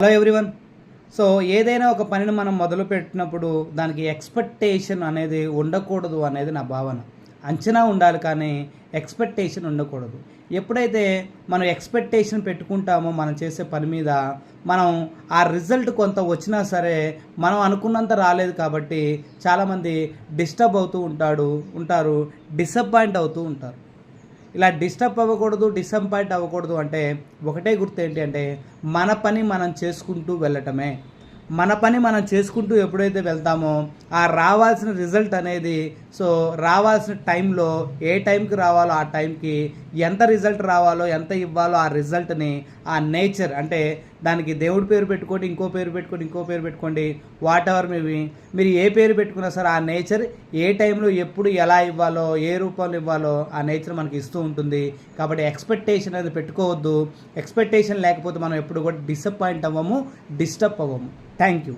Hello everyone. So ఏదైనా ఒక పనిని మనం మొదలుపెట్టినప్పుడు దానికి ఎక్స్పెక్టేషన్ అనేది ఉండకూడదు అనేది నా భావన. అంచనా ఉండాలి కానీ ఎక్స్పెక్టేషన్ ఉండకూడదు. ఎప్పుడైతే మనం ఎక్స్పెక్టేషన్ పెట్టుకుంటామో మనం చేసే పని మీద, మనం ఆ రిజల్ట్ కొంత వచ్చినా సరే మనం అనుకున్నంత రాలేదు కాబట్టి చాలామంది డిస్టర్బ్ అవుతూ ఉంటారు, డిసప్పాయింట్ అవుతూ ఉంటారు. ఇలా డిస్టర్బ్ అవ్వకూడదు, డిసప్పాయింట్ అవ్వకూడదు అంటే ఒకటే గుర్తు ఏంటి అంటే మన పని మనం చేసుకుంటూ వెళ్ళటమే. మన పని మనం చేసుకుంటూ ఎప్పుడైతే వెళ్తామో ఆ రావాల్సిన రిజల్ట్ అనేది, సో రావాల్సిన టైంలో ఏ టైంకి రావాలో ఆ టైంకి ఎంత రిజల్ట్ రావాలో ఎంత ఇవ్వాలో ఆ రిజల్ట్ని ఆ నేచర్ అంటే దానికి దేవుడి పేరు పెట్టుకోండి, ఇంకో పేరు పెట్టుకోండి, ఇంకో పేరు పెట్టుకోండి, వాట్ ఎవర్ మీరు ఏ పేరు పెట్టుకున్నా సరే ఆ నేచర్ ఏ టైంలో ఎప్పుడు ఎలా ఇవ్వాలో ఏ రూపంలో ఇవ్వాలో ఆ నేచర్ మనకి ఇస్తూ ఉంటుంది. కాబట్టి ఎక్స్పెక్టేషన్ అనేది పెట్టుకోవద్దు. ఎక్స్పెక్టేషన్ లేకపోతే మనం ఎప్పుడు కూడా డిసప్పాయింట్ అవ్వము, డిస్టర్బ్ అవ్వము. Thank you.